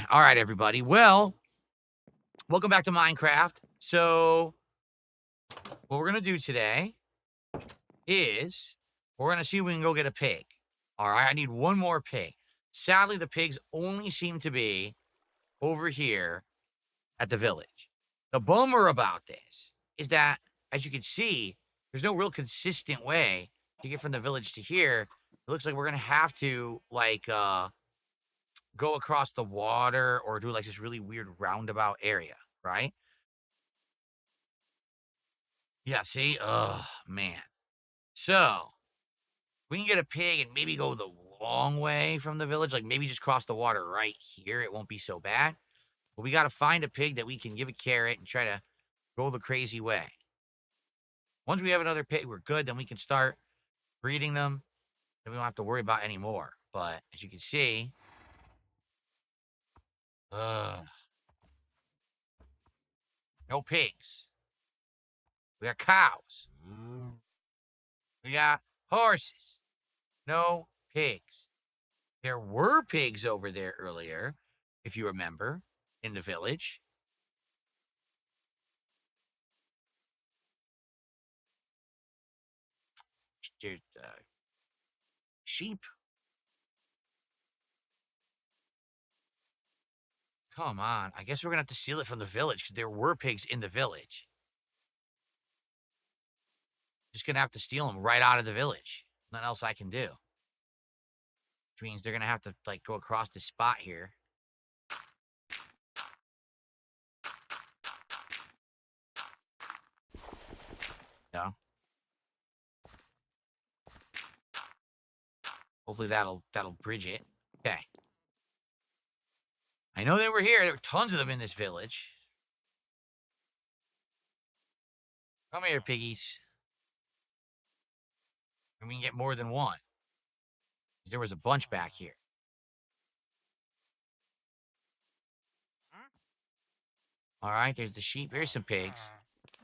All right, everybody. Well, welcome back to Minecraft. So, what we're going to do today is we're going to see if we can go get a pig. All right, I need one more pig. Sadly, the pigs only seem to be over here at the village. The bummer about this is that, as you can see, there's no real consistent way to get from the village to here. It looks like we're going to have to, go across the water or do, like, this really weird roundabout area, right? Yeah, see? Oh, man. So, we can get a pig and maybe go the long way from the village, like, maybe just cross the water right here, it won't be so bad. But we gotta find a pig that we can give a carrot and try to go the crazy way. Once we have another pig, we're good, then we can start breeding them, then we don't have to worry about any more. But, as you can see, ugh, no pigs. We got cows. We got horses. No pigs. There were pigs over there earlier, if you remember, in the village. There's sheep. Come on. I guess we're going to have to steal it from the village because there were pigs in the village. Just going to have to steal them right out of the village. Nothing else I can do. Which means they're going to have to, like, go across this spot here. Yeah. Hopefully that'll bridge it. Okay. I know they were here. There were tons of them in this village. Come here, piggies. And we can get more than one. There was a bunch back here. All right, there's the sheep. Here's some pigs.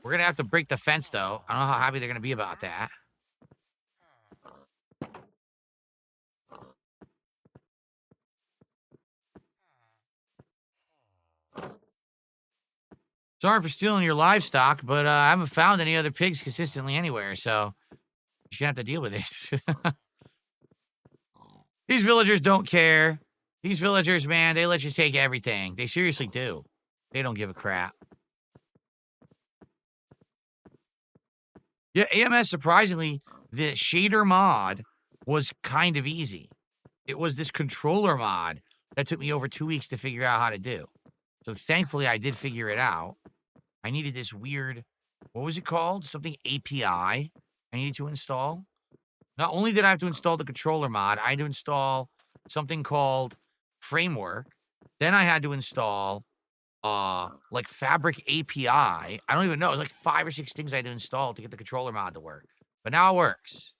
We're going to have to break the fence, though. I don't know how happy they're going to be about that. Sorry for stealing your livestock, but I haven't found any other pigs consistently anywhere, so you're gonna have to deal with it. These villagers don't care. These villagers, man, they let you take everything. They seriously do. They don't give a crap. Yeah, AMS, surprisingly, the shader mod was kind of easy. It was this controller mod that took me over 2 weeks to figure out how to do. So thankfully, I did figure it out. I needed this weird, what was it called? Something API I needed to install. Not only did I have to install the controller mod, I had to install something called Framework. Then I had to install, like Fabric API. I don't even know. It was like 5 or 6 things I had to install to get the controller mod to work. But now it works.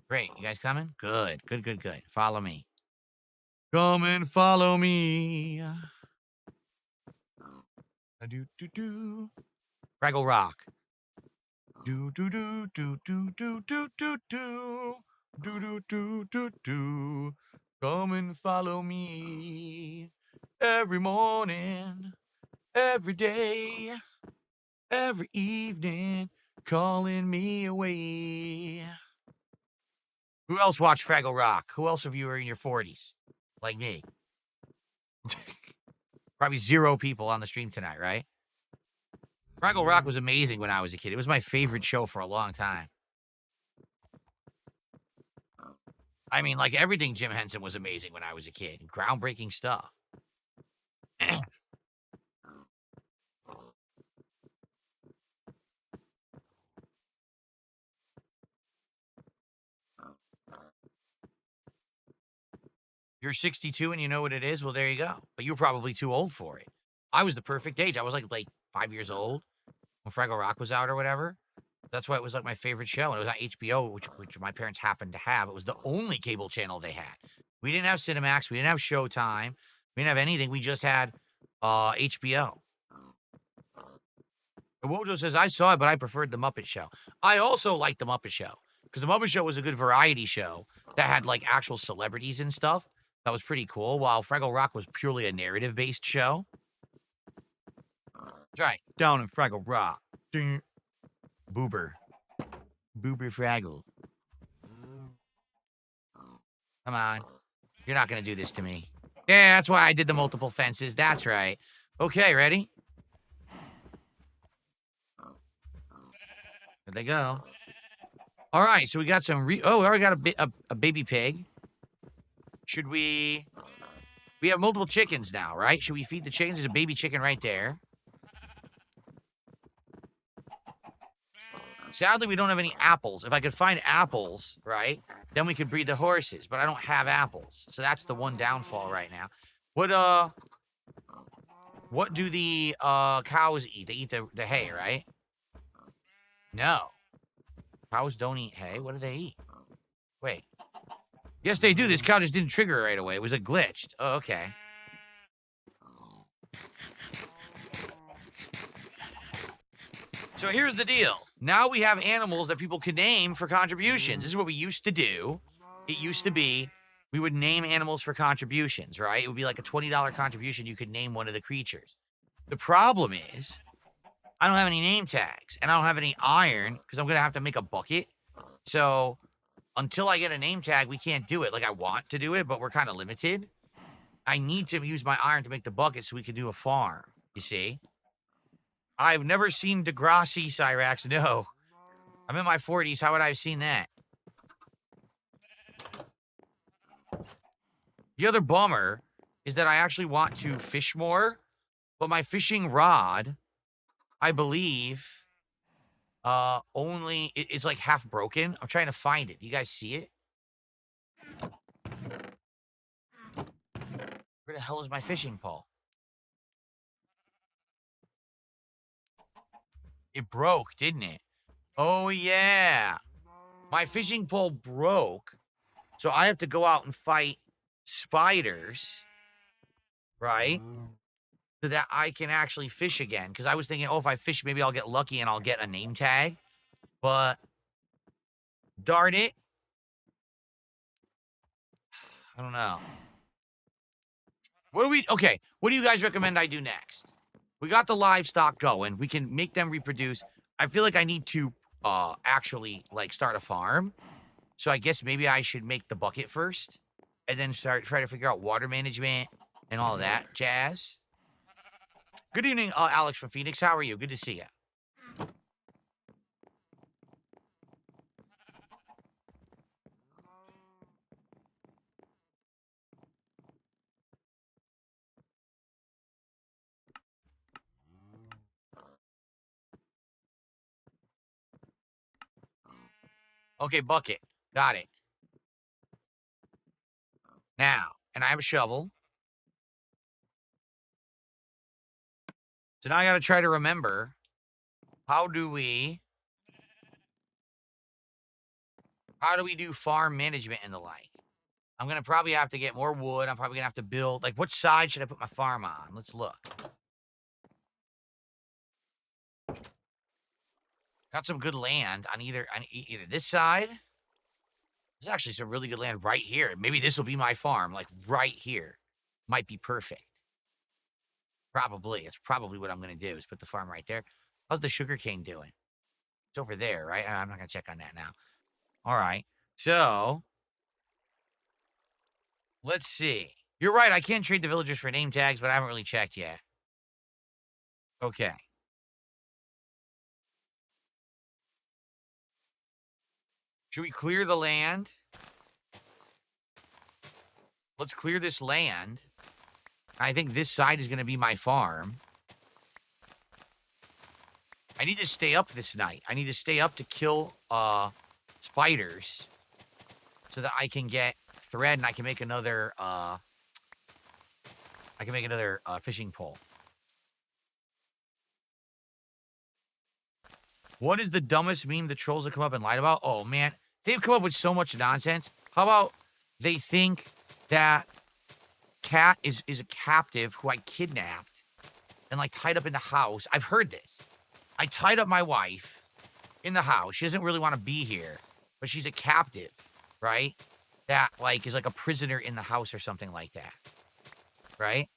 Great. You guys coming? Good. Good. Follow me. Come and follow me. Do. Fraggle Rock. Do. Do. Come and follow me. Every morning, every day, every evening, calling me away. Who else watched Fraggle Rock? Who else of you are in your 40s? Like me. Probably 0 people on the stream tonight, right? Fraggle Rock was amazing when I was a kid. It was my favorite show for a long time. I mean, like, everything Jim Henson was amazing when I was a kid. Groundbreaking stuff. You're 62 and you know what it is? Well, there you go. But you're probably too old for it. I was the perfect age. I was like 5 years old when Fraggle Rock was out or whatever. That's why it was like my favorite show. And it was on HBO, which my parents happened to have. It was the only cable channel they had. We didn't have Cinemax. We didn't have Showtime. We didn't have anything. We just had HBO. Wojo says, I saw it, but I preferred The Muppet Show. I also liked The Muppet Show because The Muppet Show was a good variety show that had like actual celebrities and stuff. That was pretty cool, while Fraggle Rock was purely a narrative-based show. That's right. Down in Fraggle Rock. Ding. Boober. Boober Fraggle. Come on. You're not going to do this to me. Yeah, that's why I did the multiple fences. That's right. Okay, ready? There they go. All right, so we got some oh, we already got a baby pig. Should we have multiple chickens now, right? Should we feed the chickens? There's a baby chicken right there. Sadly, we don't have any apples. If I could find apples, right, then we could breed the horses, but I don't have apples. So that's the one downfall right now. What do the cows eat? They eat the hay, right? No. Cows don't eat hay. What do they eat? Wait. Yes, they do. This cow just didn't trigger right away. It was a glitch. Oh, okay. So here's the deal. Now we have animals that people can name for contributions. This is what we used to do. It used to be we would name animals for contributions, right? It would be like a $20 contribution. You could name one of the creatures. The problem is I don't have any name tags, and I don't have any iron because I'm going to have to make a bucket. So until I get a name tag, we can't do it. Like, I want to do it, but we're kind of limited. I need to use my iron to make the bucket so we can do a farm, you see? I've never seen Degrassi, Cyrax. No. I'm in my 40s. How would I have seen that? The other bummer is that I actually want to fish more, but my fishing rod, I believe, it's like half broken. I'm trying to find it. Do you guys see it? Where the hell is my fishing pole? It broke, didn't it? Oh, yeah. My fishing pole broke, so I have to go out and fight spiders, right? So that I can actually fish again. Because I was thinking, oh, if I fish, maybe I'll get lucky and I'll get a name tag. But, darn it. I don't know. Okay, what do you guys recommend I do next? We got the livestock going. We can make them reproduce. I feel like I need to actually like start a farm. So I guess maybe I should make the bucket first and then try to figure out water management and all that jazz. Good evening, Alex from Phoenix. How are you? Good to see you. Okay, bucket. Got it. Now, and I have a shovel. So now I got to try to remember, how do we do farm management and the like? I'm going to probably have to get more wood. I'm probably going to have to build, like, what side should I put my farm on? Let's look. Got some good land on either this side. There's actually some really good land right here. Maybe this will be my farm, like right here. Might be perfect. Probably. It's probably what I'm going to do is put the farm right there. How's the sugarcane doing? It's over there, right? I'm not going to check on that now. All right. So, let's see. You're right. I can't trade the villagers for name tags, but I haven't really checked yet. Okay. Should we clear the land? Let's clear this land. I think this side is going to be my farm. I need to stay up this night. I need to stay up to kill spiders so that I can get thread and I can make another fishing pole. What is the dumbest meme the trolls have come up and lied about? Oh, man. They've come up with so much nonsense. How about they think that Cat is a captive who I kidnapped and, like, tied up in the house? I've heard this. I tied up my wife in the house. She doesn't really want to be here, but she's a captive, right? That, like, is like a prisoner in the house or something like that, right?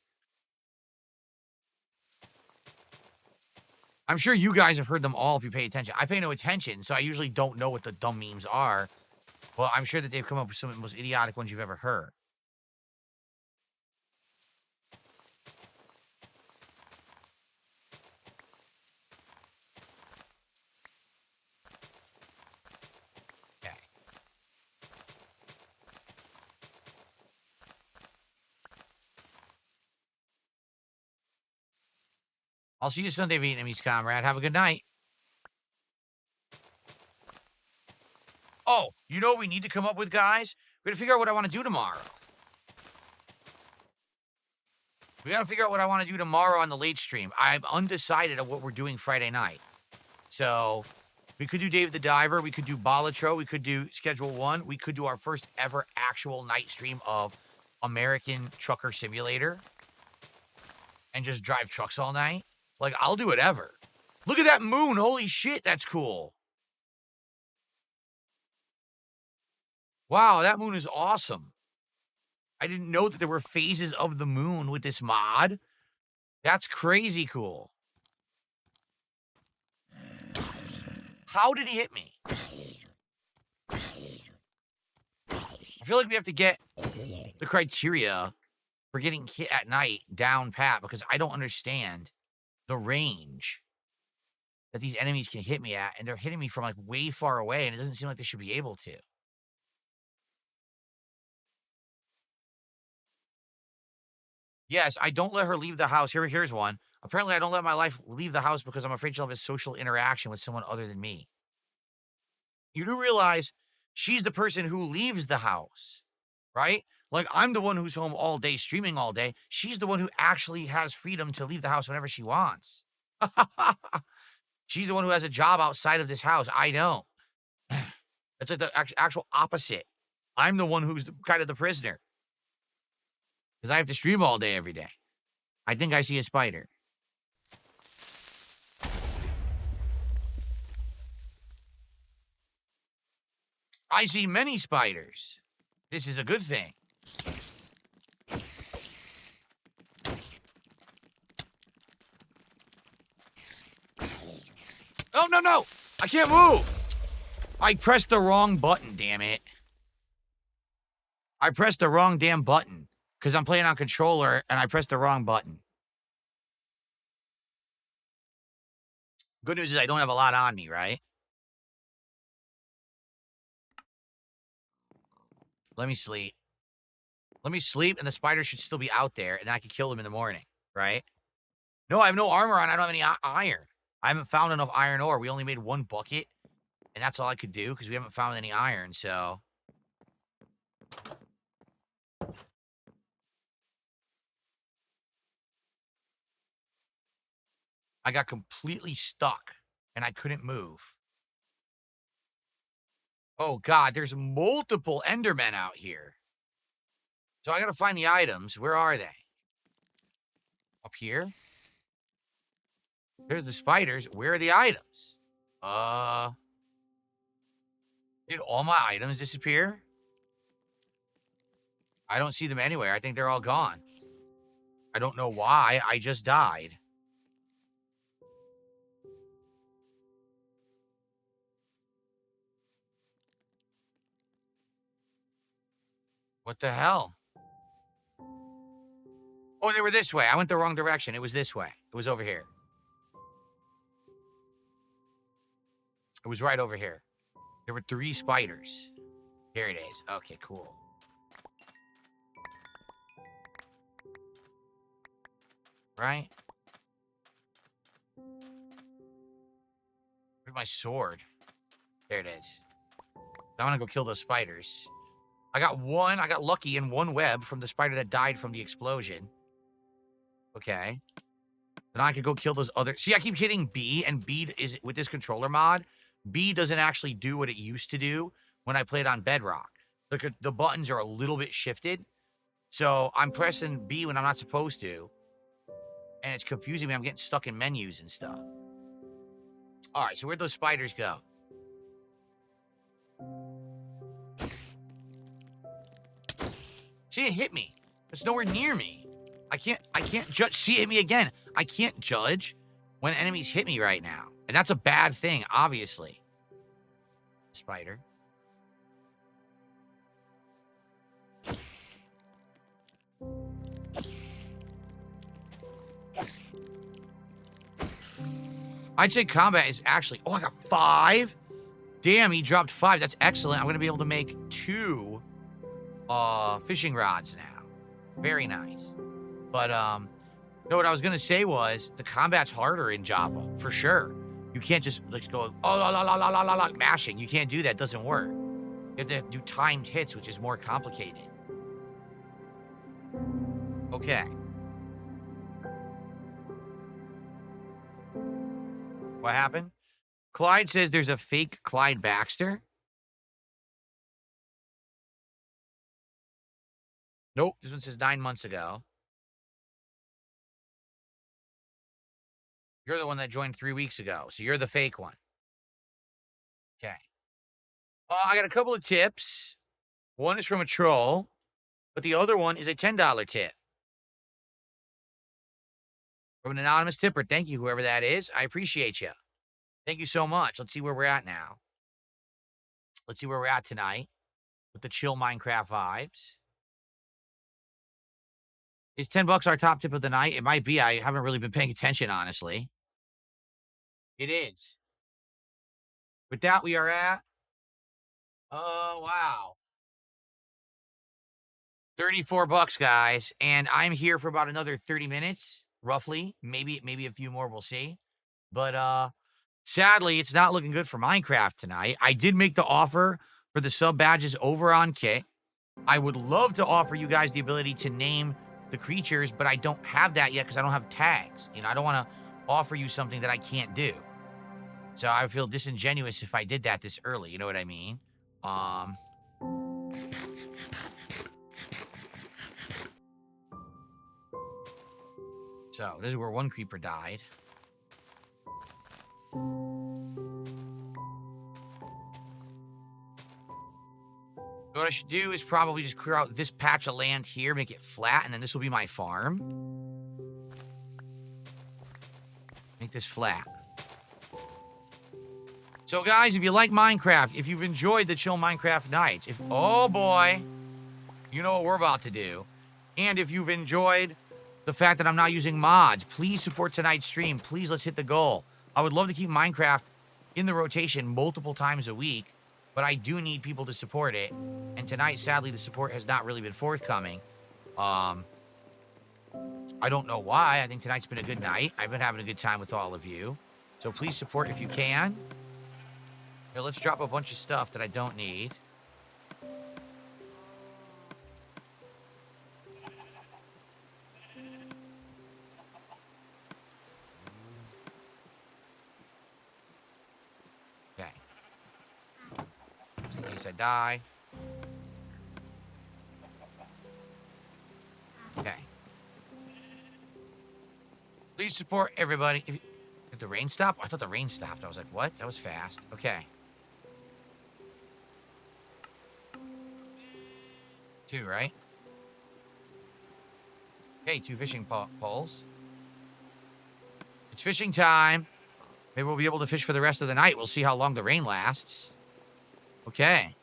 I'm sure you guys have heard them all if you pay attention. I pay no attention, so I usually don't know what the dumb memes are. Well, I'm sure that they've come up with some of the most idiotic ones you've ever heard. Okay. I'll see you Sunday, Vietnamese comrade. Have a good night. Oh, you know what we need to come up with, guys? We gotta figure out what I want to do tomorrow. We gotta figure out what I want to do tomorrow on the late stream. I'm undecided on what we're doing Friday night. So, we could do Dave the Diver. We could do Balatro. We could do Schedule 1. We could do our first ever actual night stream of American Trucker Simulator. And just drive trucks all night. Like, I'll do whatever. Look at that moon. Holy shit, that's cool. Wow, that moon is awesome. I didn't know that there were phases of the moon with this mod. That's crazy cool. How did he hit me? I feel like we have to get the criteria for getting hit at night down pat because I don't understand the range that these enemies can hit me at, and they're hitting me from, like, way far away, and it doesn't seem like they should be able to. Yes, I don't let her leave the house. Here's one. Apparently, I don't let my wife leave the house because I'm afraid she'll have a social interaction with someone other than me. You do realize she's the person who leaves the house, right? Like, I'm the one who's home all day, streaming all day. She's the one who actually has freedom to leave the house whenever she wants. She's the one who has a job outside of this house. I don't. It's like the actual opposite. I'm the one who's kind of the prisoner because I have to stream all day every day. I think I see a spider. I see many spiders. This is a good thing. Oh, no, no. I can't move. I pressed the wrong button, damn it. I pressed the wrong damn button because I'm playing on controller and I pressed the wrong button. Good news is I don't have a lot on me, right? Let me sleep. Let me sleep, and the spider should still be out there, and I can kill them in the morning, right? No, I have no armor on. I don't have any iron. I haven't found enough iron ore. We only made one bucket, and that's all I could do because we haven't found any iron, so... I got completely stuck, and I couldn't move. Oh, God, there's multiple Endermen out here. So I gotta find the items. Where are they? Up here? There's the spiders. Where are the items? Did all my items disappear? I don't see them anywhere. I think they're all gone. I don't know why. I just died. What the hell? Oh, they were this way. I went the wrong direction. It was this way. It was over here. It was right over here. There were 3 spiders. Here it is. Okay, cool. Right? Where's my sword? There it is. I want to go kill those spiders. I got lucky in 1 web from the spider that died from the explosion. Okay. Then I could go kill those other... See, I keep hitting B, and B is... With this controller mod, B doesn't actually do what it used to do when I played on Bedrock. The buttons are a little bit shifted. So I'm pressing B when I'm not supposed to. And it's confusing me. I'm getting stuck in menus and stuff. All right, so where'd those spiders go? See, it hit me. It's nowhere near me. I can't judge. See, it hit me again. I can't judge when enemies hit me right now. And that's a bad thing, obviously. Spider. I'd say combat is actually... Oh, I got 5? Damn, he dropped 5. That's excellent. I'm going to be able to make 2 fishing rods now. Very nice. But, no, what I was going to say was the combat's harder in Java, for sure. You can't just like go, oh, la, la, la, la, la, la, la, mashing. You can't do that. It doesn't work. You have to do timed hits, which is more complicated. Okay. What happened? Clyde says there's a fake Clyde Baxter. Nope. This one says 9 months ago. You're the one that joined 3 weeks ago, so you're the fake one. Okay. I got a couple of tips. One is from a troll, but the other one is a $10 tip. From an anonymous tipper. Thank you, whoever that is. I appreciate you. Thank you so much. Let's see where we're at now. Let's see where we're at tonight with the chill Minecraft vibes. Is $10 our top tip of the night? It might be. I haven't really been paying attention, honestly. It is. With that, we are at... Oh, wow. $34, guys. And I'm here for about another 30 minutes, roughly. Maybe a few more, we'll see. But, sadly, it's not looking good for Minecraft tonight. I did make the offer for the sub badges over on Kit. I would love to offer you guys the ability to name the creatures, but I don't have that yet because I don't have tags. You know, I don't want to offer you something that I can't do. So I would feel disingenuous if I did that this early. You know what I mean? So this is where one creeper died. What I should do is probably just clear out this patch of land here, make it flat, and then this will be my farm. Make this flat. So, guys, if you like Minecraft, if you've enjoyed the Chill Minecraft Nights, oh boy, you know what we're about to do. And if you've enjoyed the fact that I'm not using mods, please support tonight's stream. Please, let's hit the goal. I would love to keep Minecraft in the rotation multiple times a week, but I do need people to support it. And tonight, sadly, the support has not really been forthcoming. I don't know why. I think tonight's been a good night. I've been having a good time with all of you. So please support if you can. Here, let's drop a bunch of stuff that I don't need. Okay. Just in case I die. Okay. Please support everybody. Did the rain stop? I thought the rain stopped. I was like, what? That was fast. Okay. 2, right? Okay, 2 fishing poles. It's fishing time. Maybe we'll be able to fish for the rest of the night. We'll see how long the rain lasts. Okay.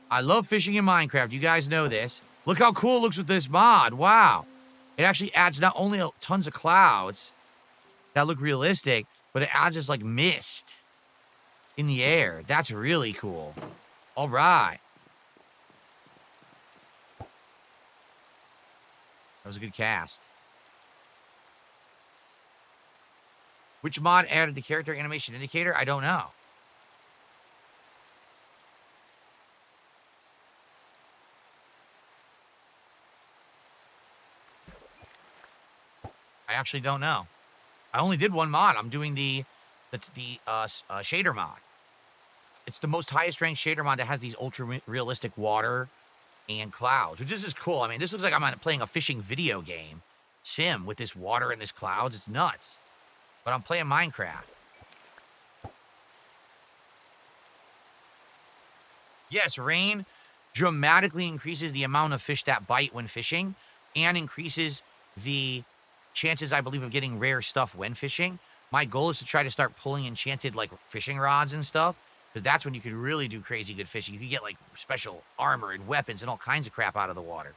I love fishing in Minecraft. You guys know this. Look how cool it looks with this mod. Wow. It actually adds not only tons of clouds that look realistic, but it adds just like mist in the air. That's really cool. All right. That was a good cast. Which mod added the character animation indicator? I don't know. I actually don't know. I only did one mod. I'm doing the shader mod. It's the most highest ranked shader mod that has these ultra realistic water and clouds, which is cool. I mean, this looks like I'm playing a fishing video game sim with this water and this clouds. It's nuts. But I'm playing Minecraft. Yes, rain dramatically increases the amount of fish that bite when fishing and increases the chances, I believe, of getting rare stuff when fishing. My goal is to try to start pulling enchanted, like, fishing rods and stuff, because that's when you can really do crazy good fishing. You can get, like, special armor and weapons and all kinds of crap out of the water.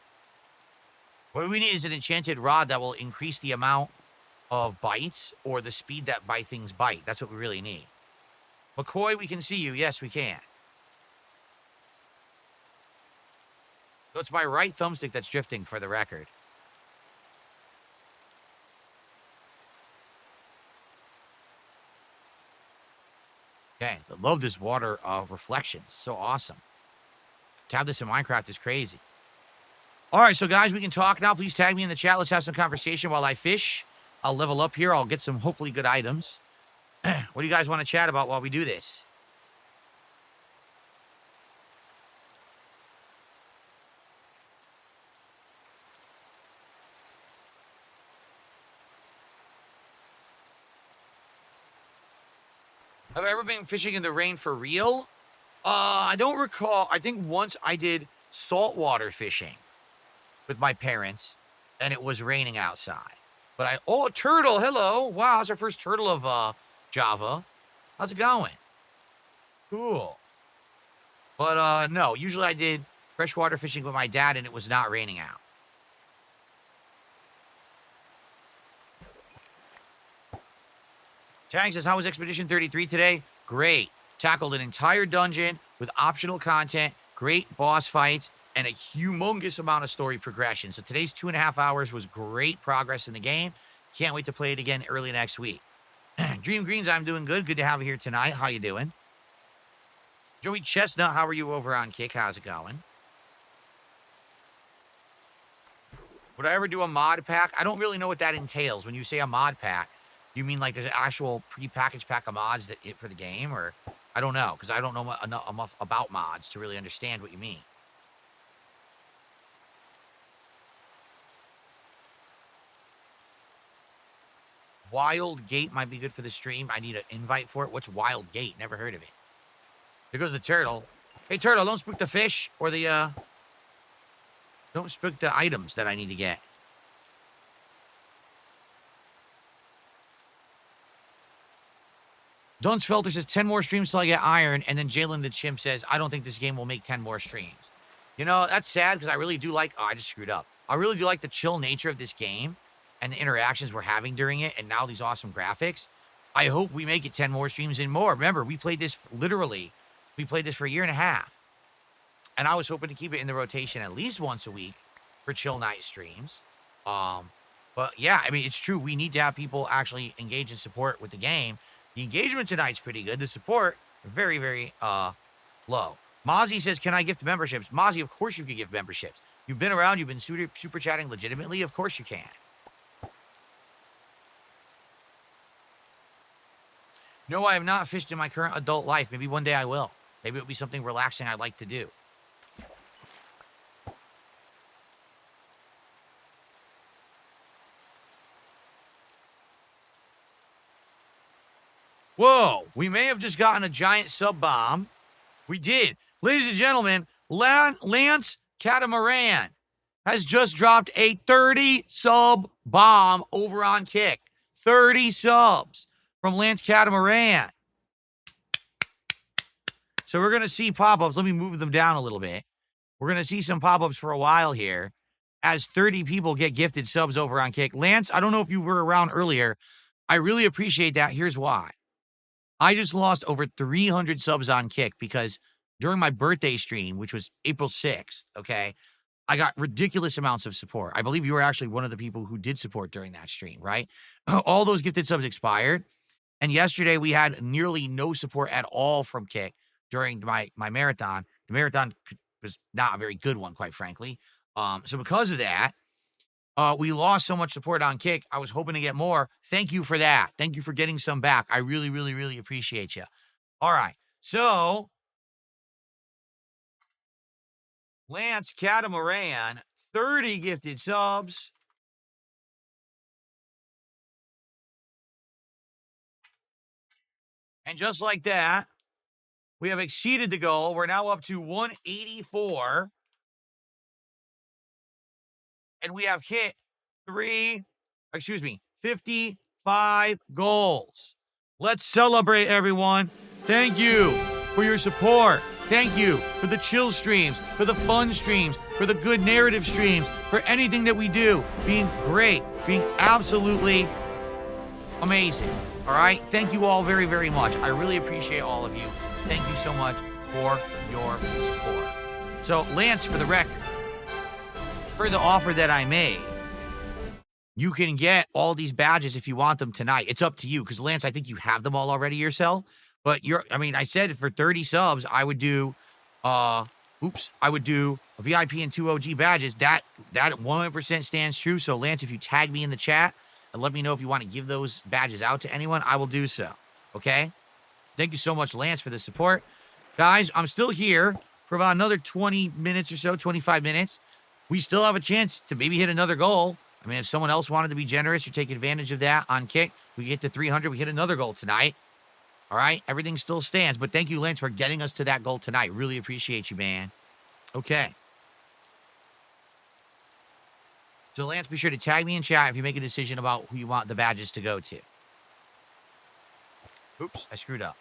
What we need is an enchanted rod that will increase the amount of bites or the speed that things bite. That's what we really need. McCoy, we can see you. Yes, we can. So it's my right thumbstick that's drifting, for the record. Okay, I love this water reflection. So awesome. To have this in Minecraft is crazy. All right, so guys, we can talk now. Please tag me in the chat. Let's have some conversation while I fish. I'll level up here. I'll get some hopefully good items. What do you guys want to chat about while we do this? Have I ever been fishing in the rain for real? I don't recall. I think once I did saltwater fishing with my parents, and it was raining outside. But a turtle, hello. Wow, it's our first turtle of Java. How's it going? Cool. But no, usually I did freshwater fishing with my dad, and it was not raining out. Tang says, how was Expedition 33 today? Great. Tackled an entire dungeon with optional content, great boss fights, and a humongous amount of story progression. So today's 2.5 hours was great progress in the game. Can't wait to play it again early next week. Dream Greens, I'm doing good. Good to have you here tonight. How you doing? Joey Chestnut, how are you over on Kick? How's it going? Would I ever do a mod pack? I don't really know what that entails. When you say a mod pack, you mean like there's an actual pre-packaged pack of mods for the game? Or I don't know, because I don't know enough about mods to really understand what you mean. Wild Gate might be good for the stream. I need an invite for it. What's Wild Gate? Never heard of it. There goes the turtle. Hey, turtle, don't spook the fish or the, don't spook the items that I need to get. Dunsfelter says 10 more streams till I get iron. And then Jalen the Chimp says, I don't think this game will make 10 more streams. You know, that's sad because I really do like, oh, I just screwed up. I really do like the chill nature of this game and the interactions we're having during it. And now these awesome graphics. I hope we make it 10 more streams and more. Remember, we played this literally, we played this for a year and a half. And I was hoping to keep it in the rotation at least once a week for chill night streams. But yeah, I mean, it's true. We need to have people actually engage and support with the game. The engagement tonight's pretty good. The support, very, very low. Mozzie says, can I gift memberships? Mozzie, of course you can gift memberships. You've been around. You've been super chatting legitimately. Of course you can. No, I have not fished in my current adult life. Maybe one day I will. Maybe it'll be something relaxing I'd like to do. Whoa, we may have just gotten a giant sub bomb. We did. Ladies and gentlemen, Lance Catamaran has just dropped a 30 sub bomb over on Kick. 30 subs from Lance Catamaran. So we're going to see pop-ups. Let me move them down a little bit. We're going to see some pop-ups for a while here as 30 people get gifted subs over on Kick. Lance, I don't know if you were around earlier. I really appreciate that. Here's why. I just lost over 300 subs on Kick because during my birthday stream, which was April 6th, okay, I got ridiculous amounts of support. I believe you were actually one of the people who did support during that stream, right? All those gifted subs expired. And yesterday we had nearly no support at all from Kick during my marathon. The marathon was not a very good one, quite frankly. So because of that, we lost so much support on Kick. I was hoping to get more. Thank you for that. Thank you for getting some back. I really, really, really appreciate you. All right. So, Lance Catamaran, 30 gifted subs. And just like that, We have exceeded the goal. We're now up to 184. And we have hit 55 goals. Let's celebrate, everyone. Thank you for your support. Thank you for the chill streams, for the fun streams, for the good narrative streams, for anything that we do being great, being absolutely amazing. All right? Thank you all very, very much. I really appreciate all of you. Thank you so much for your support. So, Lance, for the record, for the offer that I made, you can get all these badges if you want them tonight. It's up to you, because Lance, I think you have them all already yourself. But I said for 30 subs, I would do I would do a VIP and 2 OG badges. That 100% stands true. So Lance, if you tag me in the chat and let me know if you want to give those badges out to anyone, I will do so. Okay? Thank you so much, Lance, for the support. Guys, I'm still here for about another 20 minutes or so, 25 minutes. We still have a chance to maybe hit another goal. I mean, if someone else wanted to be generous or take advantage of that on Kick, we get to 300, we hit another goal tonight. All right? Everything still stands. But thank you, Lance, for getting us to that goal tonight. Really appreciate you, man. Okay. So, Lance, be sure to tag me in chat if you make a decision about who you want the badges to go to. Oops, I screwed up.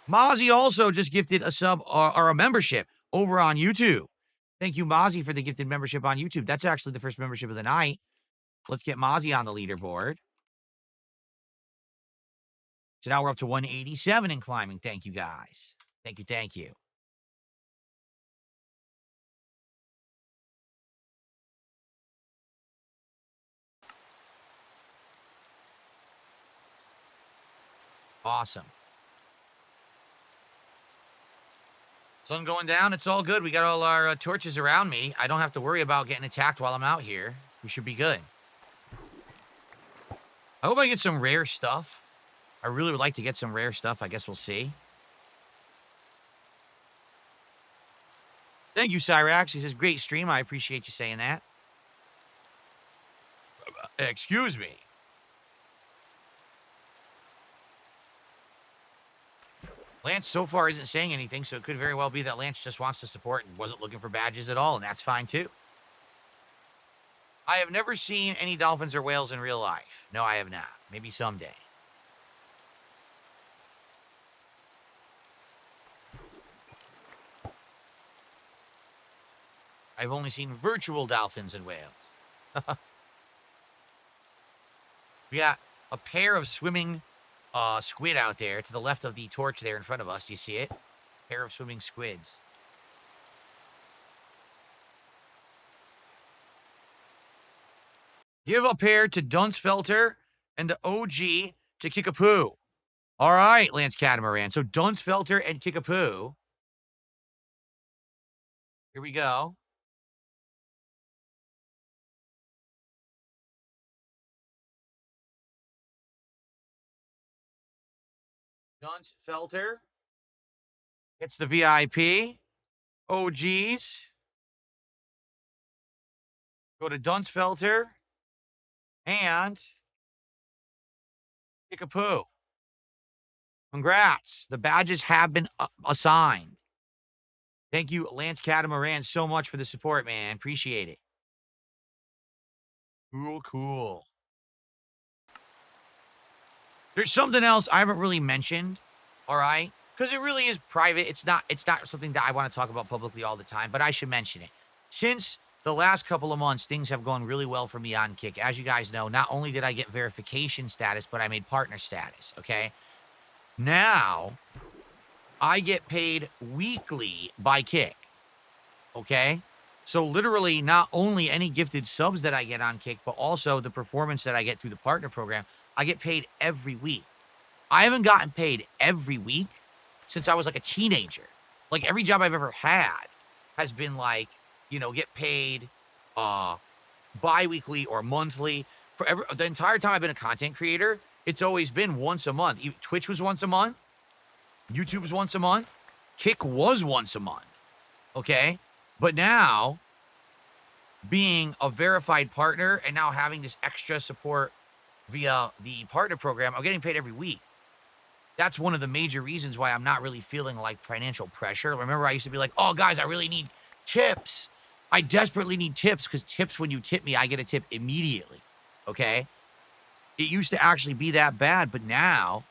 Mozzie also just gifted a sub or a membership over on YouTube. Thank you, Mozzie, for the gifted membership on YouTube. That's actually the first membership of the night. Let's get Mozzie on the leaderboard. So now we're up to 187 and climbing. Thank you, guys. Thank you, thank you. Awesome. Sun going down. It's all good. We got all our torches around me. I don't have to worry about getting attacked while I'm out here. We should be good. I hope I get some rare stuff. I really would like to get some rare stuff. I guess we'll see. Thank you, Cyrax. He says, great stream. I appreciate you saying that. Excuse me. Lance so far isn't saying anything, so it could very well be that Lance just wants to support and wasn't looking for badges at all, and that's fine too. I have never seen any dolphins or whales in real life. No, I have not. Maybe someday. I've only seen virtual dolphins and whales. We got a pair of swimming squid out there to the left of the torch there in front of us. Do you see it? Pair of swimming squids. Give a pair to Dunsfelter and the OG to Kickapoo. All right, Lance Catamaran. So Dunsfelter and Kickapoo. Here we go. Dunsfelter gets the VIP. OGs go to Dunsfelter and Kickapoo. Congrats. The badges have been assigned. Thank you, Lance Catamaran, so much for the support, man. Appreciate it. Cool. There's something else I haven't really mentioned, all right? Because it really is private. It's not something that I want to talk about publicly all the time, but I should mention it. Since the last couple of months, things have gone really well for me on Kick. As you guys know, not only did I get verification status, but I made partner status, okay? Now, I get paid weekly by Kick, okay? So literally, not only any gifted subs that I get on Kick, but also the performance that I get through the partner program, I get paid every week. I haven't gotten paid every week since I was like a teenager. Like every job I've ever had has been like, get paid bi-weekly or monthly. The entire time I've been a content creator, it's always been once a month. Twitch was once a month. YouTube was once a month. Kick was once a month. Okay? But now, being a verified partner and now having this extra support via the partner program, I'm getting paid every week. that's one of the major reasons why I'm not really feeling like financial pressure. Remember, I used to be like, oh, guys, I really need tips. I desperately need tips because tips, when you tip me, I get a tip immediately. Okay. It used to actually be that bad, but now,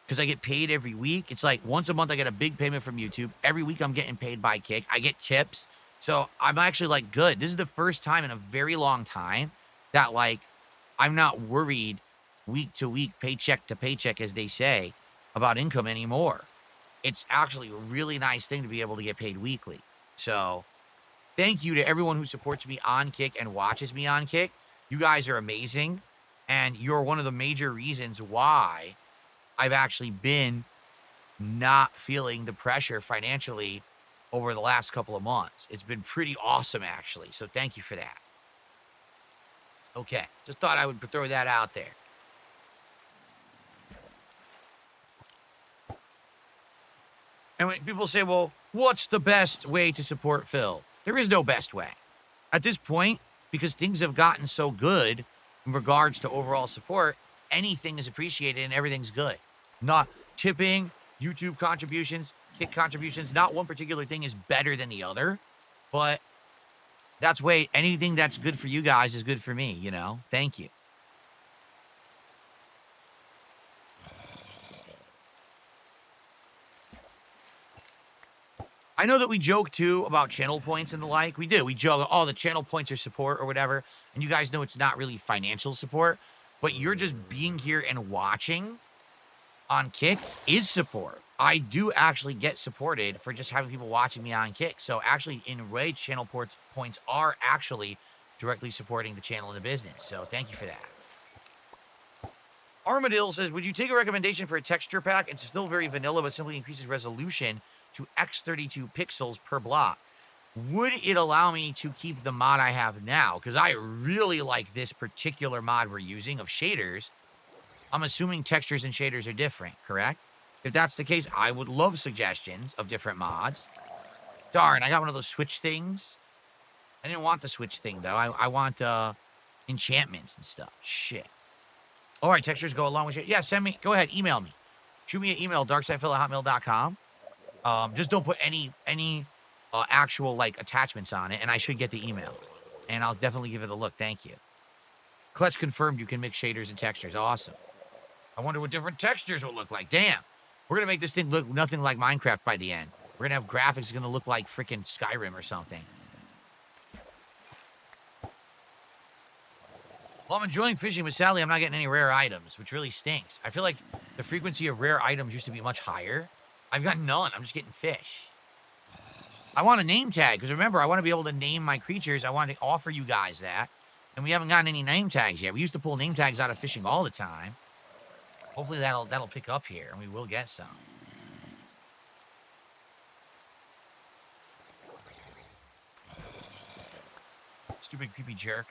because I get paid every week, it's like once a month I get a big payment from YouTube. Every week I'm getting paid by Kick. I get tips. So I'm actually like good. This is the first time in a very long time that like I'm not worried week to week, paycheck to paycheck, as they say, about income anymore. It's actually a really nice thing to be able to get paid weekly. So thank you to everyone who supports me on Kick and watches me on Kick. You guys are amazing. And you're one of the major reasons why I've actually been not feeling the pressure financially over the last couple of months. It's been pretty awesome, actually. So thank you for that. Okay. Just thought I would throw that out there. And when people say, well, what's the best way to support Phil? There is no best way. At this point, because things have gotten so good in regards to overall support, anything is appreciated and everything's good. Not tipping, YouTube contributions, Kick contributions. Not one particular thing is better than the other, but that's way anything that's good for you guys is good for me, you know? Thank you. I know that we joke too about channel points and the like. We do. We joke, oh, the channel points are support or whatever. And you guys know it's not really financial support, but you're just being here and watching on Kick is support. I do actually get supported for just having people watching me on Kick. So actually, in a way, channel points are actually directly supporting the channel and the business. So thank you for that. Armadillo says, would you take a recommendation for a texture pack? It's still very vanilla, but simply increases resolution to X32 pixels per block. Would it allow me to keep the mod I have now? Because I really like this particular mod we're using of shaders. I'm assuming textures and shaders are different, correct? If that's the case, I would love suggestions of different mods. Darn, I got one of those switch things. I didn't want the switch thing, though. I want enchantments and stuff. Shit. All right, textures go along with it. Yeah, send me. Go ahead, email me. Shoot me an email, darksidephil@hotmail.com. Just don't put any actual like attachments on it, and I should get the email. And I'll definitely give it a look. Thank you. Clutch confirmed you can mix shaders and textures. Awesome. I wonder what different textures will look like. Damn. We're going to make this thing look nothing like Minecraft by the end. We're going to have graphics going to look like freaking Skyrim or something. Well, I'm enjoying fishing, but sadly, I'm not getting any rare items, which really stinks. I feel like the frequency of rare items used to be much higher. I've got none. I'm just getting fish. I want a name tag, because remember, I want to be able to name my creatures. I want to offer you guys that. And we haven't gotten any name tags yet. We used to pull name tags out of fishing all the time. Hopefully that'll pick up here, and we will get some. Stupid, creepy jerk.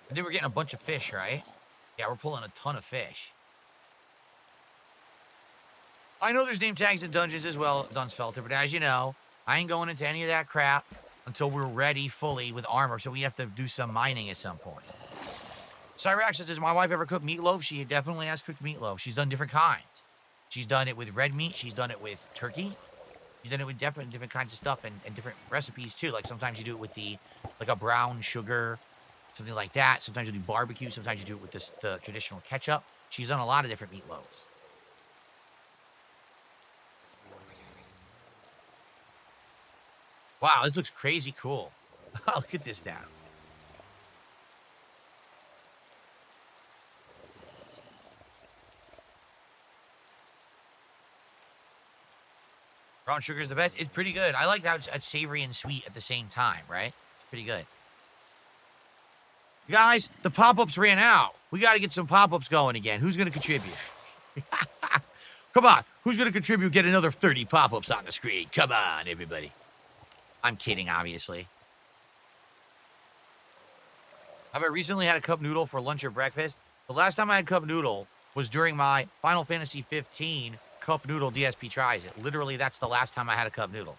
And then we're getting a bunch of fish, right? Yeah, we're pulling a ton of fish. I know there's name tags in dungeons as well, Dunsfelter, but as you know, I ain't going into any of that crap until we're ready fully with armor, so we have to do some mining at some point. Cyrax says, does my wife ever cook meatloaf? She definitely has cooked meatloaf. She's done different kinds. She's done it with red meat. She's done it with turkey. She's done it with different kinds of stuff and different recipes too. Like sometimes you do it with like a brown sugar, something like that. Sometimes you do barbecue. Sometimes you do it with the traditional ketchup. She's done a lot of different meatloaves. Wow, this looks crazy cool. Look at this now. Brown sugar is the best. It's pretty good. I like how it's savory and sweet at the same time, right? Pretty good. Guys, the pop-ups ran out. We got to get some pop-ups going again. Who's going to contribute? Come on. Who's going to contribute? Get another 30 pop-ups on the screen. Come on, everybody. I'm kidding, obviously. Have I recently had a cup noodle for lunch or breakfast? The last time I had cup noodle was during my Final Fantasy 15 cup noodle DSP tries it. Literally, that's the last time I had a cup noodle.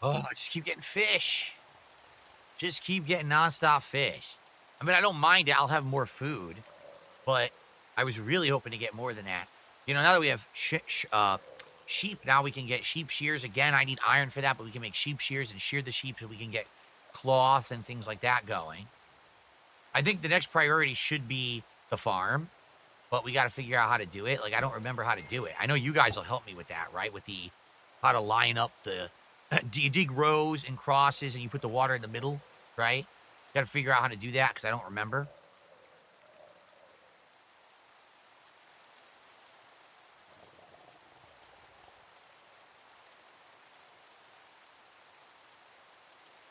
Oh, I just keep getting fish. Just keep getting nonstop fish. I mean, I don't mind it. I'll have more food, but I was really hoping to get more than that. You know, now that we have sheep, now we can get sheep shears again. I need iron for that, but we can make sheep shears and shear the sheep so we can get cloth and things like that going. I think the next priority should be the farm, but we got to figure out how to do it. Like, I don't remember how to do it. I know you guys will help me with that, right? With the how to line up the do you dig rows and crosses and you put the water in the middle, right? Got to figure out how to do that because I don't remember.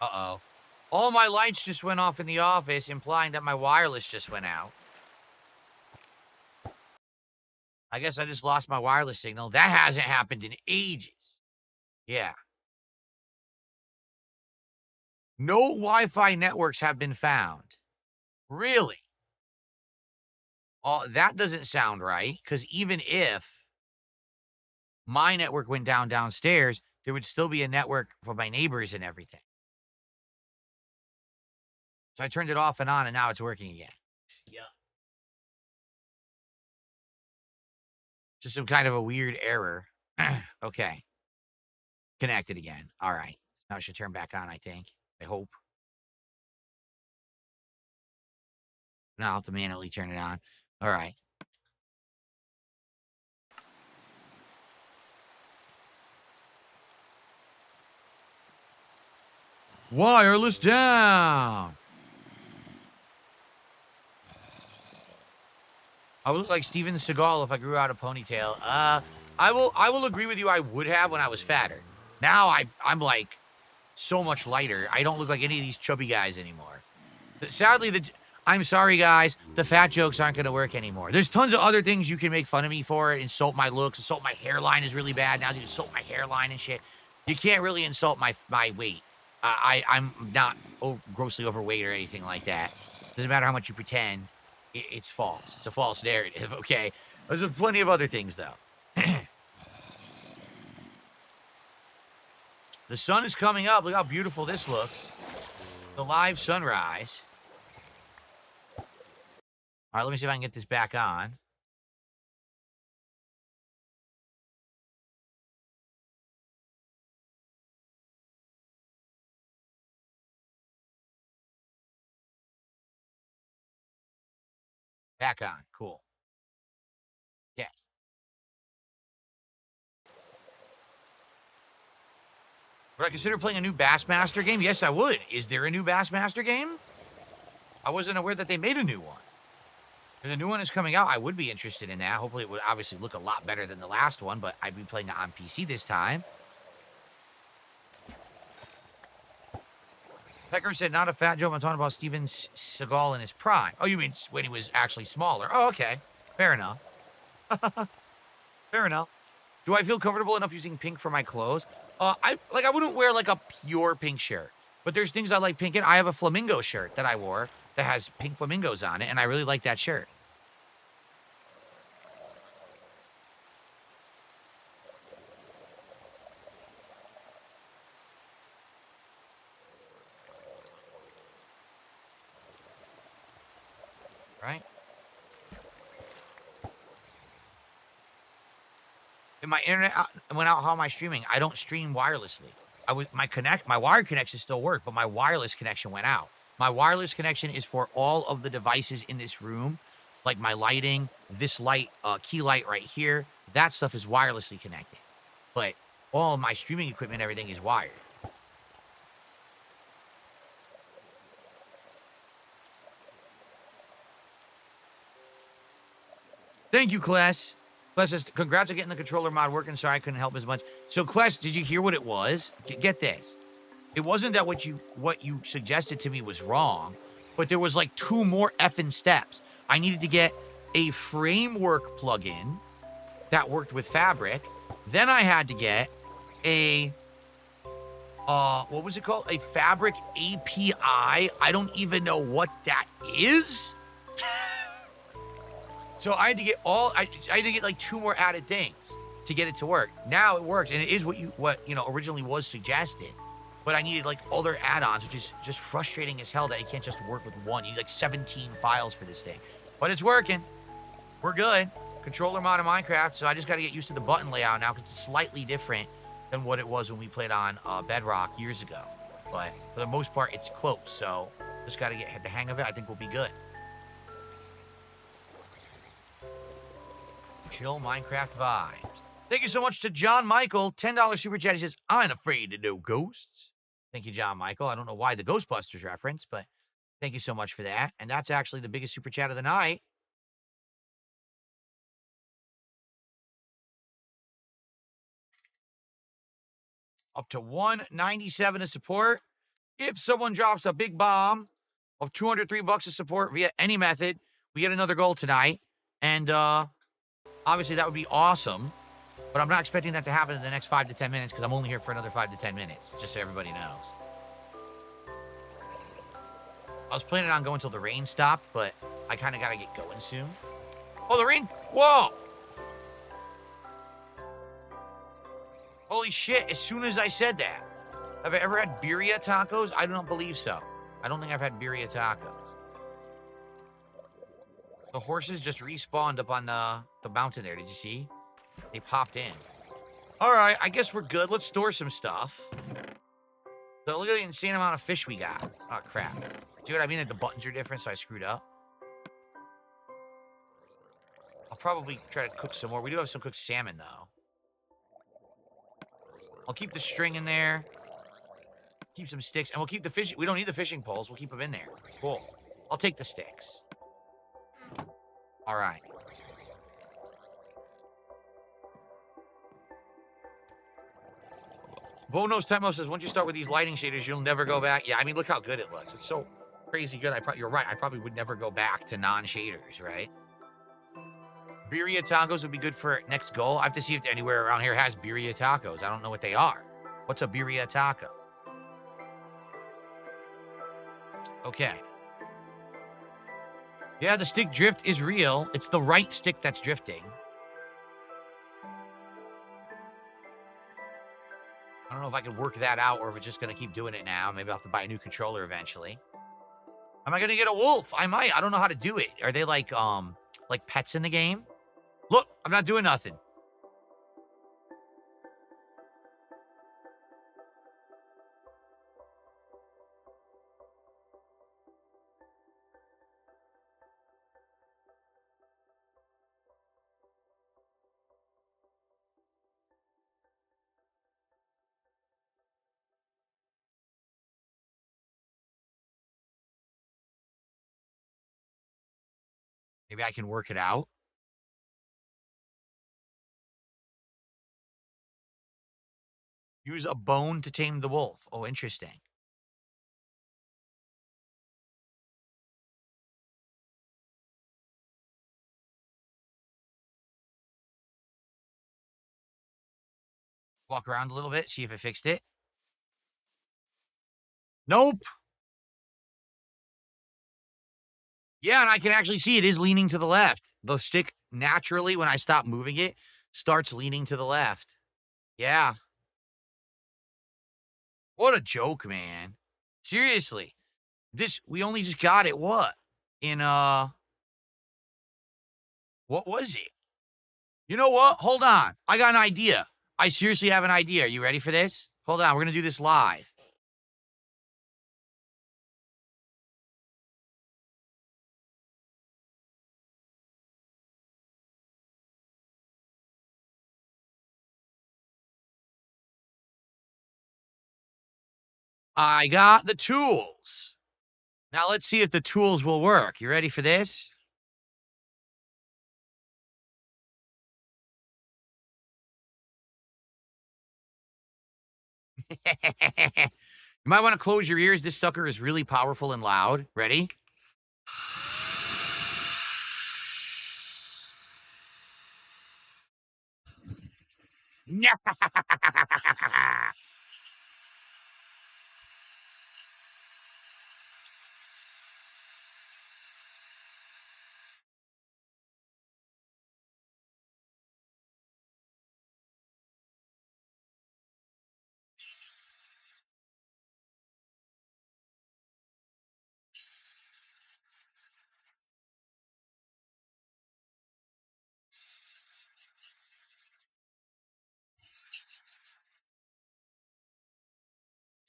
Uh-oh. All my lights just went off in the office, implying that my wireless just went out. I guess I just lost my wireless signal. That hasn't happened in ages. Yeah. No Wi-Fi networks have been found. Really? Oh, that doesn't sound right, because even if my network went down downstairs, there would still be a network for my neighbors and everything. So I turned it off and on, and now it's working again. Yeah. Just some kind of a weird error. Okay. Connected again. All right. Now it should turn back on, I think. I hope. Now I'll have to manually turn it on. All right. Wireless down. I would look like Steven Seagal if I grew out a ponytail. I will agree with you. I would have when I was fatter. Now I'm like so much lighter. I don't look like any of these chubby guys anymore. But sadly, I'm sorry, guys. The fat jokes aren't going to work anymore. There's tons of other things you can make fun of me for. Insult my looks. Insult my hairline is really bad. Now you insult my hairline and shit. You can't really insult my weight. I'm not grossly overweight or anything like that. Doesn't matter how much you pretend. It's false. It's a false narrative, okay? There's plenty of other things, though. The sun is coming up. Look how beautiful this looks. The live sunrise. All right, let me see if I can get this back on. Back on. Cool. Yeah. Would I consider playing a new Bassmaster game? Yes, I would. Is there a new Bassmaster game? I wasn't aware that they made a new one. If the new one is coming out, I would be interested in that. Hopefully, it would obviously look a lot better than the last one, but I'd be playing it on PC this time. Pecker said, not a fat joke. I'm talking about Steven Seagal in his prime. Oh, you mean when he was actually smaller? Oh, okay. Fair enough. Fair enough. Do I feel comfortable enough using pink for my clothes? I wouldn't wear like a pure pink shirt, but there's things I like pink in. I have a flamingo shirt that I wore that has pink flamingos on it, and I really like that shirt. Right? And my internet went out. How am I streaming? I don't stream wirelessly. My wired connection still worked, but my wireless connection went out. My wireless connection is for all of the devices in this room, like my lighting, this light, key light right here. That stuff is wirelessly connected, but all of my streaming equipment, everything is wired. Thank you, Kless. Kless says, congrats on getting the controller mod working. Sorry I couldn't help as much. So, Kless, did you hear what it was? Get this. It wasn't that what you suggested to me was wrong, but there was like 2 more effing steps. I needed to get a framework plugin that worked with Fabric. Then I had to get a, what was it called? A Fabric API. I don't even know what that is. So I had to get I had to get like 2 more added things to get it to work. Now it works, and it is what originally was suggested. but I needed like other add-ons, which is just frustrating as hell that you can't just work with one. You need like 17 files for this thing. But it's working. We're good. Controller mod in Minecraft, so I just got to get used to the button layout now because it's slightly different than what it was when we played on Bedrock years ago. But for the most part, it's close, so just got to get the hang of it. I think we'll be good. Chill Minecraft vibes. Thank you so much to John Michael. $10 super chat. He says, I'm afraid of no ghosts. Thank you, John Michael. I don't know why the Ghostbusters reference, but thank you so much for that. And that's actually the biggest super chat of the night. Up to 197 to support. If someone drops a big bomb of 203 bucks of support via any method, we get another goal tonight. And obviously that would be awesome. But I'm not expecting that to happen in the next 5 to 10 minutes because I'm only here for another 5 to 10 minutes, just so everybody knows. I was planning on going till the rain stopped, but I kind of got to get going soon. Oh, the rain! Whoa! Holy shit, as soon as I said that. Have I ever had birria tacos? I don't believe so. I don't think I've had birria tacos. The horses just respawned up on the mountain there. Did you see? They popped in. All right, I guess we're good. Let's store some stuff. So look at the insane amount of fish we got. Oh, crap. See what I mean? That the buttons are different, so I screwed up. I'll probably try to cook some more. We do have some cooked salmon, though. I'll keep the string in there. Keep some sticks. And we'll keep the fishing. We don't need the fishing poles. We'll keep them in there. Cool. I'll take the sticks. All right. Bonos Temo says, once you start with these lighting shaders, you'll never go back. Yeah, I mean, look how good it looks. It's so crazy good. You're right. I probably would never go back to non-shaders, right? Birria tacos would be good for next goal. I have to see if anywhere around here has birria tacos. I don't know what they are. What's a birria taco? Okay. Yeah, the stick drift is real. It's the right stick that's drifting. I don't know if I can work that out or if it's just going to keep doing it now. Maybe I'll have to buy a new controller eventually. Am I going to get a wolf? I might. I don't know how to do it. Are they like pets in the game? Look, I'm not doing nothing. Maybe I can work it out. Use a bone to tame the wolf. Oh, interesting. Walk around a little bit, see if it fixed it. Nope. Yeah, and I can actually see it is leaning to the left. The stick naturally, when I stop moving it, starts leaning to the left. Yeah. What a joke, man. Seriously. We only just got it, what? In, what was it? You know what? Hold on. I got an idea. I seriously have an idea. Are you ready for this? Hold on. We're going to do this live. I got the tools. Now let's see if the tools will work. You ready for this? You might want to close your ears. This sucker is really powerful and loud. Ready?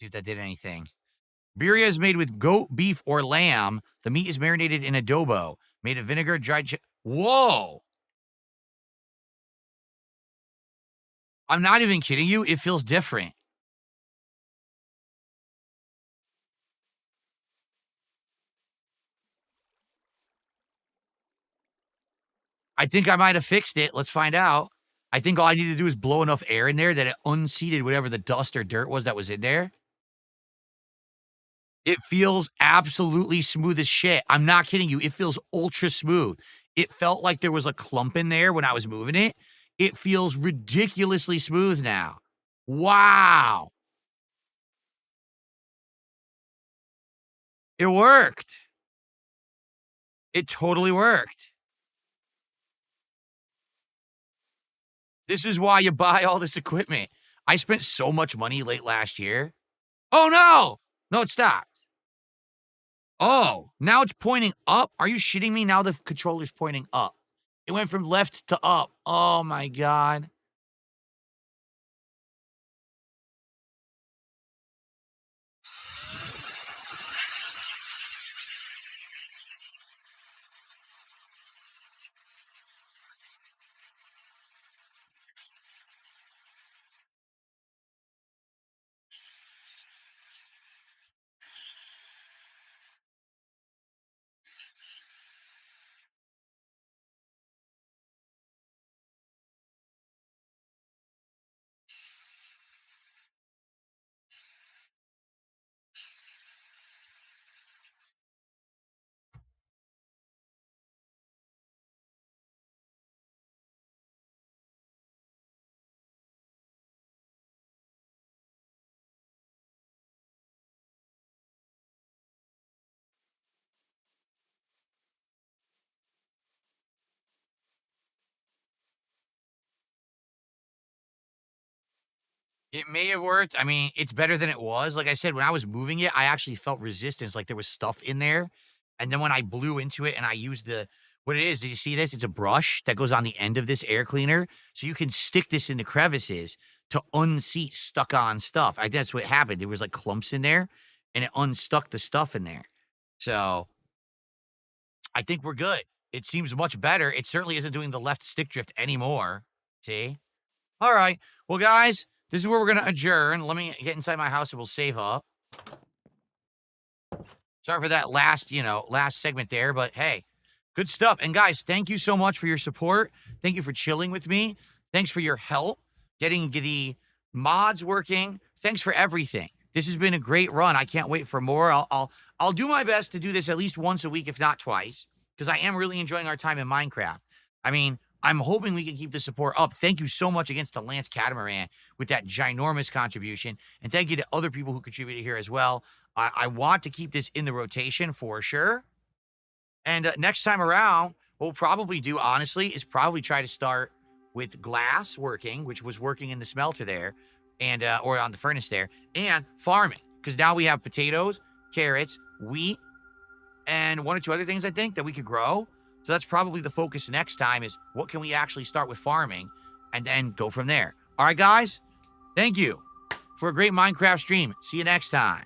See if that did anything. Birria is made with goat, beef, or lamb. The meat is marinated in adobo, made of vinegar, dried Whoa! I'm not even kidding you. It feels different. I think I might have fixed it. Let's find out. I think all I need to do is blow enough air in there that it unseated whatever the dust or dirt was that was in there. It feels absolutely smooth as shit. I'm not kidding you. It feels ultra smooth. It felt like there was a clump in there when I was moving it. It feels ridiculously smooth now. Wow. It worked. It totally worked. This is why you buy all this equipment. I spent so much money late last year. Oh, no. No, it stopped. Oh, now it's pointing up? Are you shitting me? Now the controller's pointing up. It went from left to up. Oh my god. It may have worked. I mean, it's better than it was. Like I said, when I was moving it, I actually felt resistance, like there was stuff in there. And then when I blew into it and I used what it is, did you see this? It's a brush that goes on the end of this air cleaner. So you can stick this into crevices to unseat stuck on stuff. That's what happened. There was like clumps in there and it unstuck the stuff in there. So I think we're good. It seems much better. It certainly isn't doing the left stick drift anymore. See? All right. Well, guys, this is where we're going to adjourn. Let me get inside my house and we'll save up. Sorry for that last segment there, but hey, good stuff. And guys, thank you so much for your support. Thank you for chilling with me. Thanks for your help getting the mods working. Thanks for everything. This has been a great run. I can't wait for more. I'll do my best to do this at least once a week, if not twice, because I am really enjoying our time in Minecraft. I mean, I'm hoping we can keep the support up. Thank you so much against to Lance Catamaran with that ginormous contribution. And thank you to other people who contributed here as well. I want to keep this in the rotation for sure. And next time around, what we'll probably do, honestly, is probably try to start with glass working, which was working in the smelter there, and or on the furnace there, and farming. Because now we have potatoes, carrots, wheat, and one or two other things, I think, that we could grow. So that's probably the focus next time is what can we actually start with farming and then go from there. All right, guys, thank you for a great Minecraft stream. See you next time.